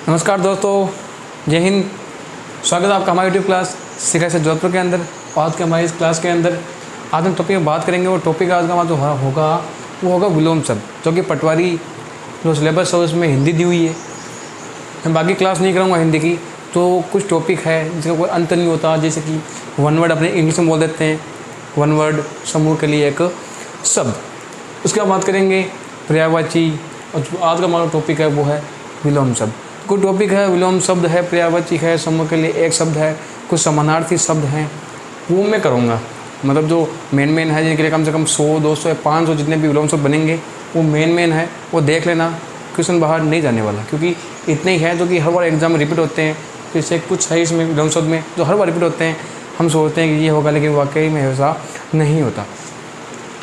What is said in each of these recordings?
नमस्कार दोस्तों, जय हिंद। स्वागत है आपका हमारी यूट्यूब क्लास सिखाई से जोधपुर के अंदर। आज के हमारी इस क्लास के अंदर आज हम टॉपिक में बात करेंगे। वो टॉपिक आज का हमारा जो होगा वो होगा विलोम शब्द, जो कि पटवारी जो सिलेबस है उसमें हिंदी दी हुई है। मैं बाकी क्लास नहीं करूँगा हिंदी की, तो कुछ टॉपिक है जिसका कोई अंत नहीं होता। जैसे कि वन वर्ड अपने इंग्लिश में बोल देते हैं, वन वर्ड समूह के लिए एक शब्द। उसके बाद बात करेंगे पर्यायवाची, और जो आज का हमारा टॉपिक है वो है विलोम शब्द। कुछ टॉपिक है, विलोम शब्द है, पर्यायवाची है, समूह के लिए एक शब्द है, कुछ समानार्थी शब्द हैं, वो मैं करूँगा। मतलब जो मेन है जिनके लिए कम से कम 100, 200 या 500 जितने भी विलोम शब्द बनेंगे वो मेन है, वो देख लेना। क्वेश्चन बाहर नहीं जाने वाला, क्योंकि इतने ही है जो कि हर बार एग्जाम में रिपीट होते हैं। तो इससे कुछ है इसमें विलोम शब्द में जो हर बार रिपीट होते हैं। हम सोचते हैं कि ये होगा, लेकिन वाकई में ऐसा नहीं होता।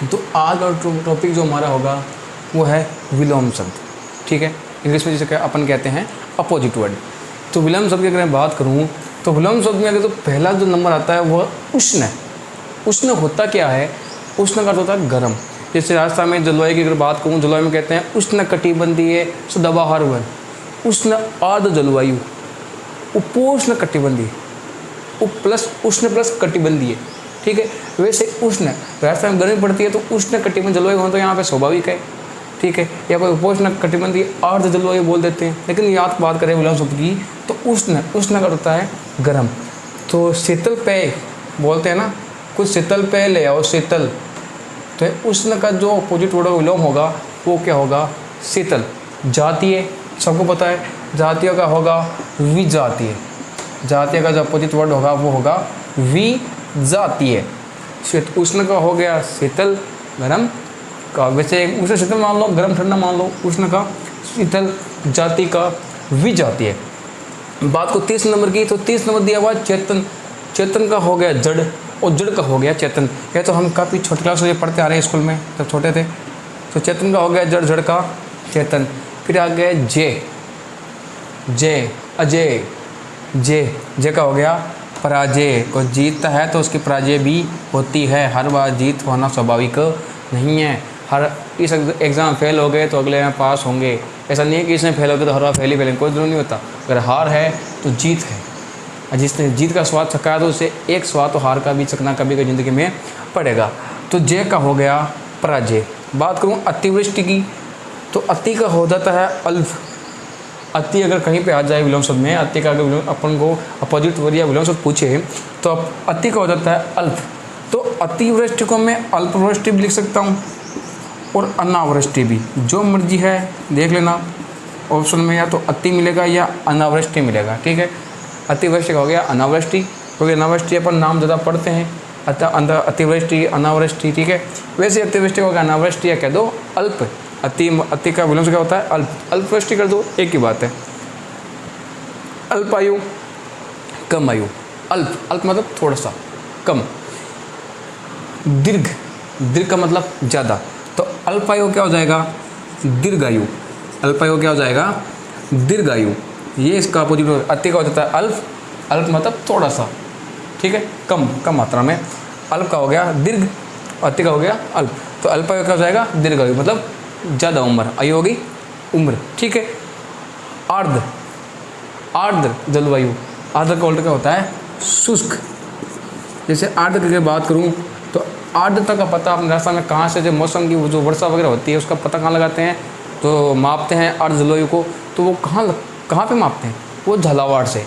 तो आज का टॉपिक जो हमारा होगा वो है विलोम शब्द। ठीक है, इंग्लिश में जिसे अपन कहते हैं अपोजिट वर्ड। तो विलोम शब्द की अगर मैं बात करूँ तो विलोम शब्द में अगर तो पहला जो नंबर आता है वह उष्ण है। उष्ण होता क्या है? उष्ण का अर्थ होता है गर्म। जैसे राजस्थान में जलवायु की अगर बात करूँ, जलवायु में कहते हैं उष्ण कटिबंधीय सदाबहार वन, उष्ण आर्द्र जलवायु, उपोष्ण कटिबंधीय, प्लस उष्ण प्लस कटिबंधीय। ठीक है, वैसे उष्ण राजस्थान में गर्मी पड़ती है तो उष्ण कटिबंध जलवायु हो तो यहाँ पे स्वाभाविक है। ठीक है, या कोई उपोष्ण कटिबंधीय अर्ध जलवायु बोल देते हैं। लेकिन याद बात करें विलोम शब्द की तो उष्ण का होता है गर्म। तो शीतल पेय बोलते हैं ना, कुछ शीतल पेय ले आओ शीतल, तो उष्ण का जो अपोजिट वर्ड विलोम होगा वो क्या होगा? शीतल। जातीय सबको पता है, जातीय का होगा विजातीय। जातीय का जो अपोजिट वर्ड होगा वो होगा विजातीय। उष्ण का हो गया शीतल गर्म का, वैसे उष्ण शीतल मान लो, गर्म ठंडा मान लो। उष्ण का शीतल, जाति का विजातीय। बात को 30 नंबर की, तो 30 नंबर दिया हुआ चेतन। चेतन का हो गया जड़, और जड़ का हो गया चेतन। यह तो हम काफ़ी छोटी क्लास में पढ़ते आ रहे हैं स्कूल में जब छोटे थे। तो चेतन का हो गया जड़, जड़ का चेतन। फिर आ गया जय, जय अजय, जय का हो गया पराजय। को जीतता है तो उसकी पराजय भी होती है। हर बार जीत होना स्वाभाविक नहीं है। हर इस एग्ज़ाम फेल हो गए तो अगले में पास होंगे, ऐसा नहीं है कि इसमें फेल हो गए तो हर बार फेल ही फेलेंगे, कोई जरूरी नहीं होता। अगर हार है तो जीत है, और जिसने जीत का स्वाद चखा तो उसे एक स्वाद तो हार का भी चखना कभी कभी ज़िंदगी में पड़ेगा। तो जय का हो गया पराजय। बात करूँ अतिवृष्टि की, तो अति का हो जाता है अल्फ। अति अगर कहीं पे आ जाए विलोम शब्द में, अति का अगर अपन को अपोजिट वर्ड या विलोम शब्द पूछे तो अति का हो जाता है अल्प। तो अतिवृष्टि को मैं अल्पवृष्टि भी लिख सकता हूँ और अनावृष्टि भी, जो मर्जी है देख लेना ऑप्शन में, या तो अति मिलेगा या अनावृष्टि मिलेगा। ठीक है, अतिवृष्टि का हो गया अनावृष्टि, क्योंकि अनावृष्टि अपन नाम ज़्यादा पढ़ते हैं। अतिवृष्टि अनावृष्टि। ठीक है, वैसे अतिवृष्टि हो गया अनावृष्टि, या कह दो अल्प। अति का विलोम क्या होता है? अल्प। अल्पवृष्टि कर दो, एक ही बात है। अल्पायु, कम आयु। अल्प मतलब थोड़ा सा, कम। दीर्घ, दीर्घ का मतलब ज़्यादा। तो अल्पायु क्या हो जाएगा? दीर्घायु। अल्पायु क्या हो जाएगा? दीर्घायु। ये इसका अपोजिट। अति का हो जाता है अल्प, अल्प मतलब थोड़ा सा। ठीक है, कम मात्रा में। अल्प का हो गया दीर्घ, अति का हो गया अल्प। तो अल्पायु क्या हो जाएगा? दीर्घायु मतलब ज़्यादा उम्र। आयु होगी उम्र। ठीक है, आर्द्र जलवायु। आर्द्र का उल्टा क्या होता है? शुष्क। जैसे आर्द्र की बात करूँ तो आर्द्रता का पता अपने राजस्थान में कहाँ से, जो मौसम की जो वर्षा वगैरह होती है उसका पता कहाँ लगाते हैं? तो मापते हैं आर्द्र जलवायु को। तो वो कहाँ पे मापते हैं? वो झालावाड़ से।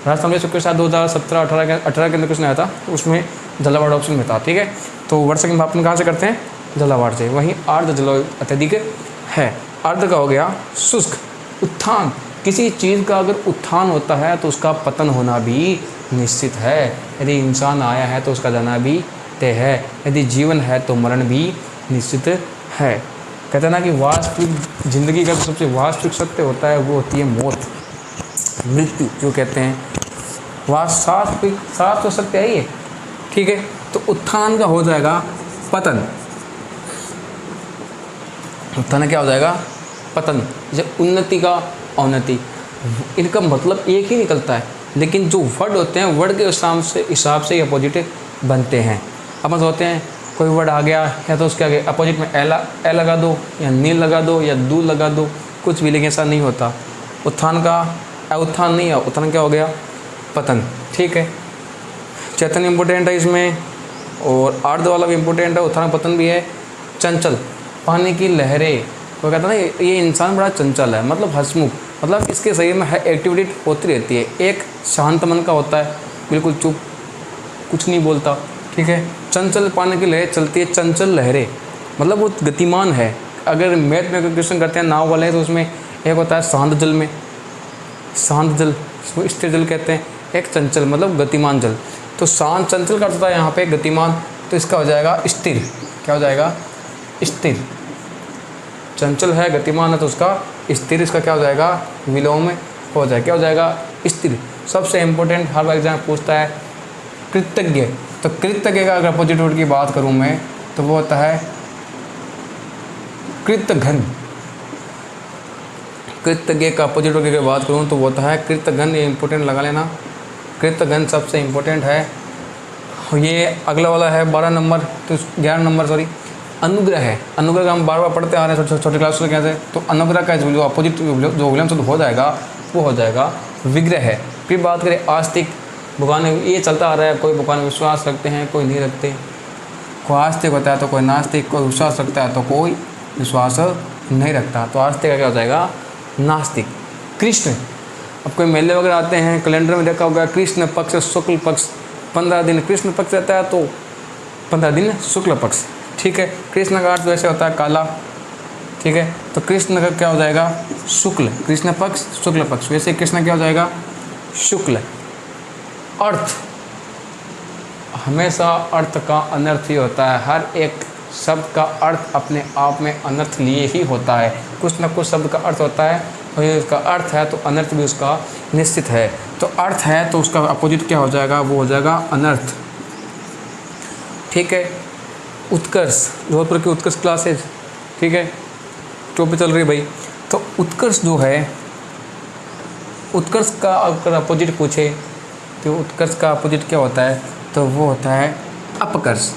राजस्थान में सबके साथ 2017-18 के अंदर क्वेश्चन आया था, उसमें झालावाड़ ऑप्शन में था। ठीक है, तो वर्षा की मापन कहाँ से करते हैं? झालावाड़ से। वहीं आर्द्र जलवायु अत्यधिक है। आर्द्र का हो गया शुष्क। उत्थान, किसी चीज़ का अगर उत्थान होता है तो उसका पतन होना भी निश्चित है। यदि इंसान आया है तो उसका जाना भी तय है। यदि जीवन है तो मरण भी निश्चित है। कहते हैं ना कि वास्तविक जिंदगी का सबसे वास्तविक सत्य होता है वो होती है मौत, मृत्यु जो कहते हैं। वास्तविक तो सत्य है ही। ठीक है, तो उत्थान का हो जाएगा पतन। उत्थान क्या हो जाएगा? पतन। जैसे उन्नति का अवनति, इनका मतलब एक ही निकलता है, लेकिन जो वर्ड होते हैं वर्ड के हिसाब से अपोजिट बनते हैं। अपन सोचते हैं कोई वर्ड आ गया या तो उसके आगे अपोजिट में ए लगा दो, या नील लगा दो, या दूल लगा दो, कुछ भी, लेकिन ऐसा नहीं होता। उत्थान का उत्थान नहीं है, उत्थान क्या हो गया, पतन। ठीक है, चेतन इम्पोर्टेंट है इसमें, और अर्ध वाला भी इम्पोर्टेंट है, उत्थान पतन भी है। चंचल, पानी की लहरें, कोई कहता है ना ये इंसान बड़ा चंचल है, मतलब हंसमुख, मतलब इसके शरीर में एक्टिविटी होती रहती है। एक शांत मन का होता है, बिल्कुल चुप, कुछ नहीं बोलता। ठीक है, चंचल पानी की लहरें चलती है, चंचल लहरें मतलब वो गतिमान है। अगर मैथ में क्वेश्चन करते हैं नाव वाले, तो उसमें एक होता है शांत जल में, शांत जल, इसको स्थिर जल कहते हैं। एक चंचल मतलब गतिमान जल। तो शांत चंचल का होता है यहाँ पे गतिमान, तो इसका हो जाएगा स्थिर। क्या हो जाएगा, स्थिर। चंचल है, गतिमान है, तो उसका स्थिर, इसका क्या हो जाएगा, विलोम हो जाएगा। क्या हो जाएगा, स्थिर। सबसे इम्पोर्टेंट हर बार एग्जाम पूछता है कृतज्ञ। तो कृतज्ञ का अगर अपोजिट वर्ड की बात करूँ मैं, तो वो होता है कृतघ्न। कृतज्ञ का अपोजिट वर्ड की बात करूँ तो वो होता है कृतघ्न। ये इंपॉर्टेंट लगा लेना, कृतघ्न सबसे इम्पोर्टेंट है। ये अगला वाला है 12 नंबर, तो 11 नंबर सॉरी, अनुग्रह है। अनुग्रह का हम बार बार पढ़ते आ रहे हैं छोटे क्लास में कैसे। तो अनुग्रह का जो अपोजिट जो विलोम शब्द हो जाएगा वो हो जाएगा विग्रह है। फिर बात करें आस्तिक, भगवान ये चलता आ रहा है, कोई भगवान विश्वास रखते हैं, कोई नहीं रखते। कोई आस्तिक होता है तो कोई नास्तिक, कोई विश्वास रखता है तो कोई विश्वास नहीं रखता। तो आस्तिक का क्या हो जाएगा, नास्तिक। कृष्ण, अब कोई मेले वगैरह आते हैं, कैलेंडर में देखा होगा कृष्ण पक्ष शुक्ल पक्ष, 15 दिन कृष्ण पक्ष रहता है तो 15 दिन शुक्ल पक्ष। ठीक है, कृष्ण का अर्थ वैसे होता है काला। ठीक है, तो कृष्ण का क्या हो जाएगा, शुक्ल, कृष्ण पक्ष शुक्ल पक्ष, वैसे कृष्ण क्या हो जाएगा, शुक्ल। अर्थ, हमेशा अर्थ का अनर्थ ही होता है। हर एक शब्द का अर्थ अपने आप में अनर्थ लिए ही होता है। कुछ न कुछ शब्द का अर्थ होता है, और ये उसका अर्थ है तो अनर्थ भी उसका निश्चित है। तो अर्थ है तो उसका अपोजिट क्या हो जाएगा, वो हो जाएगा अनर्थ। ठीक है, उत्कर्ष, जोधपुर की उत्कर्ष क्लासेज, ठीक है, टॉपिक चल रही है भाई। तो उत्कर्ष जो है, उत्कर्ष का अगर अपोजिट पूछे तो उत्कर्ष का अपोजिट क्या होता है, तो वो होता है अपकर्ष।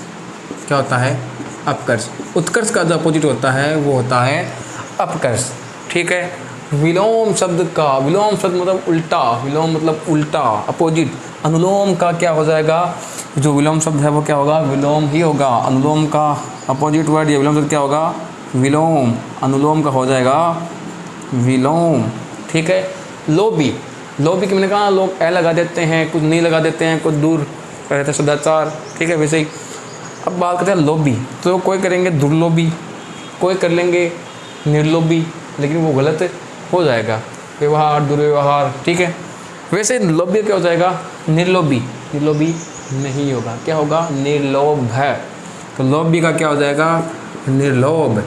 क्या होता है, अपकर्ष। उत्कर्ष का जो अपोजिट होता है वो होता है अपकर्ष। ठीक है, विलोम शब्द का, विलोम शब्द मतलब उल्टा, विलोम मतलब उल्टा, अपोजिट। अनुलोम का क्या हो जाएगा, जो विलोम शब्द है वो क्या होगा, विलोम ही होगा। अनुलोम का अपोजिट वर्ड या विलोम शब्द क्या होगा, विलोम। अनुलोम का हो जाएगा विलोम। ठीक है, लोभी, लोभी की मैंने कहा लोग ए लगा देते हैं, कुछ नहीं लगा देते हैं, कुछ दूर रहते सदाचार। ठीक है, वैसे ही अब बात करते हैं लोभी। तो कोई करेंगे दुर्लोभी, कोई कर लेंगे निर्लोभी, लेकिन वो गलत हो जाएगा, व्यवहार दुर्व्यवहार। ठीक है, वैसे लोभी क्या हो जाएगा, निर्लोभी। निर्लोभी नहीं होगा, क्या होगा, निर्लोभ है। तो लोभी का क्या हो जाएगा, निर्लोभ।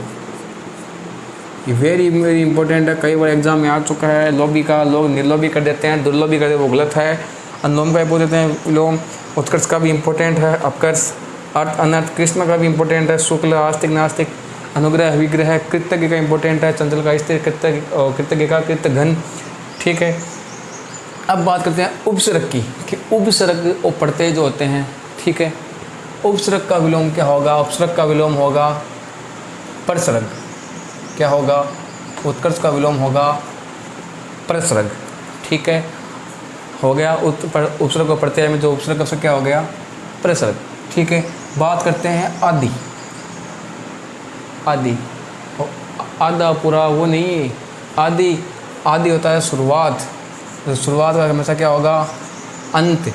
ये वेरी वेरी इंपॉर्टेंट है, कई बार एग्जाम में आ चुका है। लोभी का लोग निर्लोभी कर देते हैं, दुर्लोभी कर देते हैं, वो गलत है। अनुलोम का बोल देते हैं विलोम। उत्कर्ष का भी इम्पोर्टेंट है, अपकर्ष। अर्थ अनर्थ, कृष्ण का भी इम्पोर्टेंट है, शुक्ल, आस्तिक, नास्तिक। अनुग्रह, विग्रह। कृतज्ञ का इम्पोर्टेंट है, चंचल का स्थिर, कृतज्ञ का कृतघ्न। ठीक है, अब बात करते हैं उपसर्ग की, कि उपसर्ग और प्रत्यय जो होते हैं। ठीक है, उपसर्ग का विलोम क्या होगा, उपसर्ग का विलोम होगा परसर्ग। क्या होगा, उत्कर्ष का विलोम होगा परसर्ग। ठीक है, हो गया उपसर्ग और प्रत्यय में जो उपसर्ग का क्या हो गया, परसर्ग। ठीक है, बात करते हैं आदि। आदि, आधा पूरा वो नहीं, आदि, आदि होता है शुरुआत। तो शुरुआत का हमेशा क्या होगा, अंत।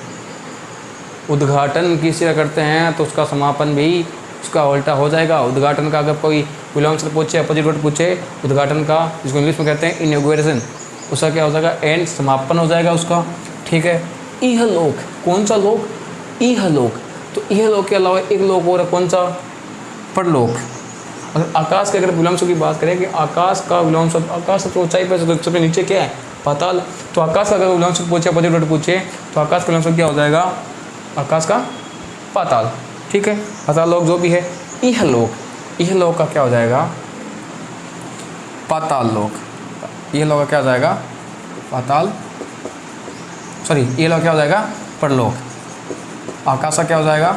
उद्घाटन किसी का करते हैं तो उसका समापन भी उसका उल्टा हो जाएगा। उद्घाटन का अगर कोई विलोम शब्द पूछे, अपोजिट वर्ड पूछे उद्घाटन का, जिसको इंग्लिश में कहते हैं इनॉग्रेशन, उसका क्या हो जाएगा, एंड, समापन हो जाएगा उसका। ठीक है, इहलोक, कौन सा लोक, इहलोक। तो इहलोक के अलावा एक लोक और है, कौन सा, परलोक। अगर आकाश के अगर विलोम शब्द की बात करें कि आकाश का विलोम शब्द, आकाश सबसे ऊंचाई पर, सबसे नीचे क्या है, पाताल। तो आकाश का अगर विलोम शब्द पूछे, अपोजिट वर्ड पूछे, तो आकाश का विलोम शब्द क्या हो जाएगा, आकाश का पाताल। ठीक है, पाताल लोक जो भी है। इहलोक, इहलोक का क्या हो जाएगा, पाताल लोक। इहलोक का क्या हो जाएगा, पाताल, सॉरी, इहलोक क्या हो जाएगा, परलोक। आकाश का क्या हो जाएगा,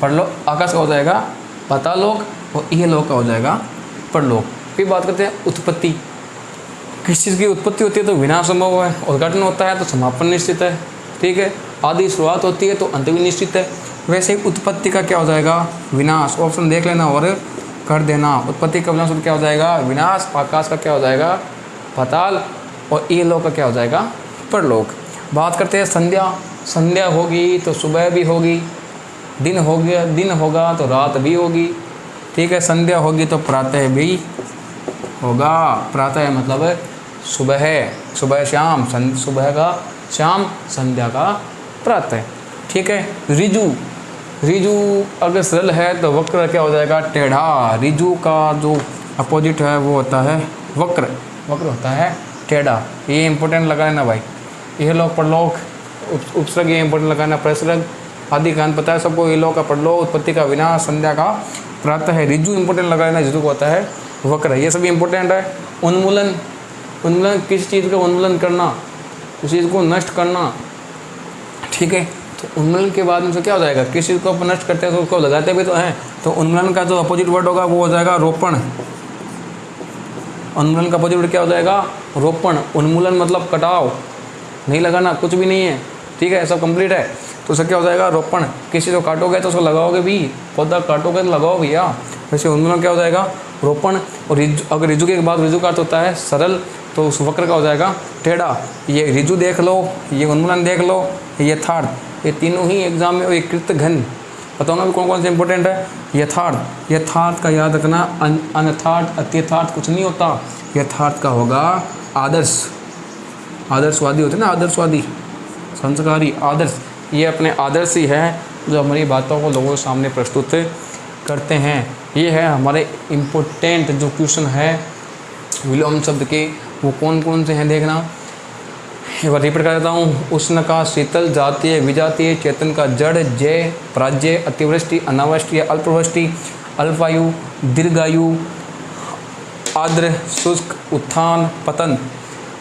परलोक। आकाश का हो जाएगा पातालोक, और इहलोक का हो जाएगा परलोक। फिर बात करते हैं उत्पत्ति। किस चीज़ की उत्पत्ति होती है तो विनाश संभव है, उद्घाटन होता है तो समापन निश्चित है, ठीक है, आदि शुरुआत होती है तो अंत भी निश्चित है। वैसे ही उत्पत्ति का क्या हो जाएगा, विनाश। ऑप्शन देख लेना और कर देना। उत्पत्ति का विनाश क्या हो जाएगा, विनाश। आकाश का क्या हो जाएगा, पाताल। और इहलोक का क्या हो जाएगा, परलोक। बात करते हैं संध्या। संध्या होगी तो सुबह भी होगी, दिन हो गया, दिन होगा तो रात भी होगी, ठीक है। संध्या होगी तो प्रातः भी होगा। प्रातः मतलब सुबह है, सुबह शाम, सुबह का शाम, संध्या का प्रातः, ठीक है। ऋजु, ऋजु अगर सरल है तो वक्र क्या हो जाएगा, टेढ़ा। ऋजु का जो अपोजिट है वो होता है वक्र, वक्र होता है टेढ़ा। ये इंपॉर्टेंट लगाना भाई, यह लोग परलोक, उपसर्ग ये इंपॉर्टेंट लगाना, प्रसर्ग आदि का पता है सबको। ये लोग का परलोक, उत्पत्ति का विनाश, संध्या का प्रातः है। ऋजु इंपॉर्टेंट लगाना, ऋजु को होता है वक्र, ये सभी इंपॉर्टेंट है। उन्मूलन, उन्मूलन किस चीज़ का उन्मूलन करना, उस चीज़ को नष्ट करना, ठीक है। तो उन्मूलन के बाद में क्या हो जाएगा, किस चीज़ को अपन नष्ट करते हैं तो उसको लगाते भी तो हैं, तो उन्मूलन का जो अपोजिट वर्ड होगा वो हो जाएगा रोपण। उन्मूलन का अपोजिट वर्ड क्या हो जाएगा, रोपण। उन्मूलन मतलब कटाव, नहीं लगाना, कुछ भी नहीं है, ठीक है, सब कंप्लीट है। तो उसका क्या हो जाएगा, रोपण। किसी को काटोगे तो उसको लगाओगे भी, पौधा काटोगे तो लगाओ भैया। वैसे उन्मूलन क्या हो जाएगा, रोपण। और अगर ऋजु के बाद ऋजु का अर्थ होता है सरल, तो उस वक्र का हो जाएगा टेढ़ा। ये ऋजु देख लो, ये उन्मूलन देख लो, ये यथार्थ, ये तीनों ही एग्जाम में। और ये कृतघ्न बताऊंगा भी कौन कौन से इंपॉर्टेंट है। यथार्थ, यथार्थ का याद रखना, अनथार्थ अत्यथार्थ कुछ नहीं होता। यथार्थ का होगा आदर्श, आदर्शवादी होते हैं ना, आदर्शवादी, संस्कारी, आदर्श। ये अपने आदर्श ही है जो हमारी बातों को लोगों के सामने प्रस्तुत करते हैं। ये है हमारे इम्पोर्टेंट जो क्वेश्चन है विलोम शब्द के, वो कौन कौन से हैं देखना। एक बार रिपीट कर देता हूँ। उष्ण का शीतल, जातीय विजातीय, चेतन का जड़, जय प्राज्य, अतिवृष्टि अनावृष्टि अल्पवृष्टि, अल्पायु दीर्घायु, आर्द्र शुष्क, उत्थान पतन,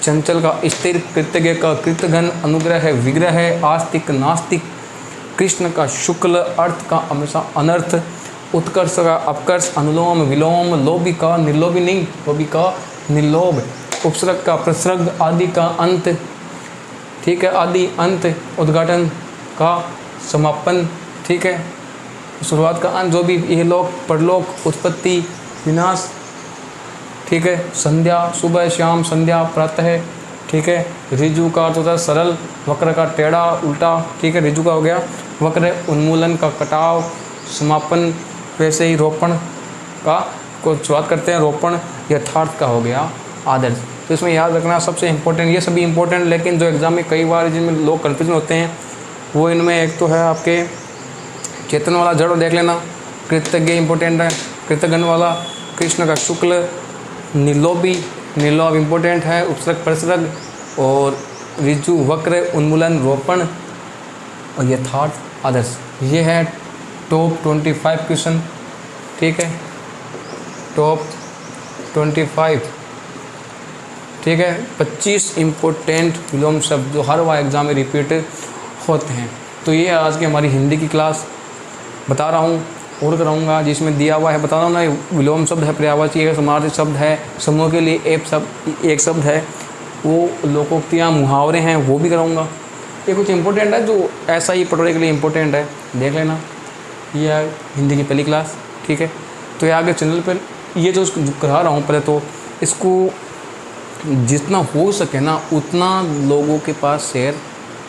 चंचल का स्थिर, कृतज्ञ का कृतघ्न, अनुग्रह विग्रह, आस्तिक नास्तिक, कृष्ण का शुक्ल, अर्थ का हमेशा अनर्थ, उत्कर्ष का अपकर्ष, अनुलोम विलोम, लोभी का निर्लोभी नहीं, लोभी का निर्लोभ, उपसर्ग का प्रसर्ग, आदि का अंत, ठीक है, आदि अंत, उद्घाटन का समापन, ठीक है, शुरुआत का अंत, जो भी ये लोक परलोक, उत्पत्ति विनाश, ठीक है, संध्या सुबह शाम, संध्या प्रातः, ठीक है। ऋजु का अर्थ होता है सरल, वक्र का टेढ़ा उल्टा, ठीक है, ऋजु का हो गया वक्र, उन्मूलन का कटाव, समापन, वैसे ही रोपण का को शुरुआत करते हैं, रोपण, यथार्थ का हो गया आदर्श। तो इसमें याद रखना सबसे इम्पोर्टेंट, ये सभी इम्पोर्टेंट, लेकिन जो एग्ज़ाम में कई बार जिनमें लोग कन्फ्यूजन होते हैं वो इनमें एक तो है आपके चेतन वाला जड़ देख लेना, कृतज्ञ इम्पोर्टेंट है, कृतघ्न वाला, कृष्ण का शुक्ल, निर्लोभी, निर्लोभ इम्पोर्टेंट है, उपसर्ग प्रसर्ग, और ऋजु वक्र, उन्मूलन रोपण, और यथार्थ आदर्श। ये है टॉप 25 क्वेश्चन, ठीक है, टॉप 25, ठीक है, 25 इम्पोर्टेंट विलोम शब्द जो हर बार एग्ज़ाम में रिपीट होते हैं। तो ये आज की हमारी हिंदी की क्लास बता रहा हूँ और कराऊंगा, जिसमें दिया हुआ है बता रहा हूँ ना, विलोम शब्द है, पर्यायवाची है, समानार्थी शब्द है, समूह के लिए एक शब्द है, वो लोकोक्तियाँ मुहावरे हैं वो भी कराऊंगा। ये कुछ इंपॉर्टेंट है जो ऐसा ही पढ़ने के लिए इम्पोर्टेंट है, देख लेना। ये है हिंदी की पहली क्लास, ठीक है। तो ये आगे चैनल पर ये जो करा रहा हूँ, पहले तो इसको जितना हो सके ना उतना लोगों के पास शेयर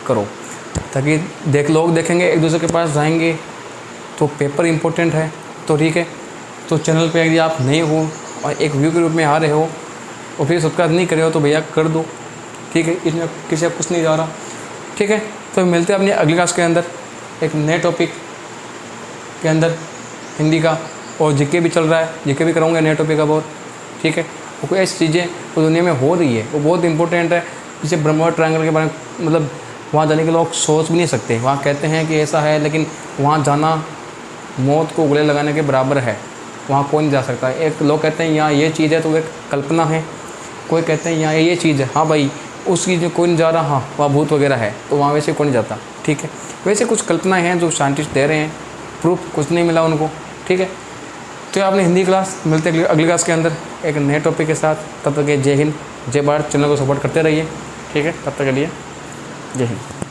करो, ताकि लोग देखेंगे, एक दूसरे के पास जाएंगे, तो पेपर इम्पोर्टेंट है। तो ठीक है, तो चैनल पे यदि आप नए हो और एक व्यू के रूप में आ रहे हो और फिर सब्सक्राइब नहीं करे हो तो भैया कर दो, ठीक है, इसमें किसी कुछ नहीं जा रहा, ठीक है। तो मिलते हैं अपनी अगली क्लास के अंदर एक नए टॉपिक के अंदर हिंदी का, और जीके भी चल रहा है, जीके भी कराऊंगा नए टॉपिक का बहुत, ठीक है। और कोई ऐसी चीज़ें तो दुनिया में हो रही है वो बहुत इंपॉर्टेंट है, जैसे ब्रह्मा ट्रायंगल के बारे में, मतलब वहाँ जाने के लोग सोच भी नहीं सकते, वहाँ कहते हैं कि ऐसा है, लेकिन वहाँ जाना मौत को गले लगाने के बराबर है, वहाँ कोई नहीं जा सकता। एक लोग कहते हैं यहाँ ये चीज़ है तो एक कल्पना है, कोई कहते हैं यहाँ ये चीज़ है, हाँ भाई उस चीज़ में कोई नहीं जा रहा, हाँ वहाँ भूत वगैरह है, तो वहाँ वैसे कोई नहीं जाता, ठीक है। वैसे कुछ कल्पनाएँ हैं जो साइंटिस्ट दे रहे हैं, प्रूफ कुछ नहीं मिला उनको, ठीक है। तो आपने हिंदी क्लास, मिलते अगली क्लास के अंदर एक नए टॉपिक के साथ, तब तक जय हिंद, जय भारत, चैनल को सपोर्ट करते रहिए। ठीक है, तब तक के लिए जय हिंद।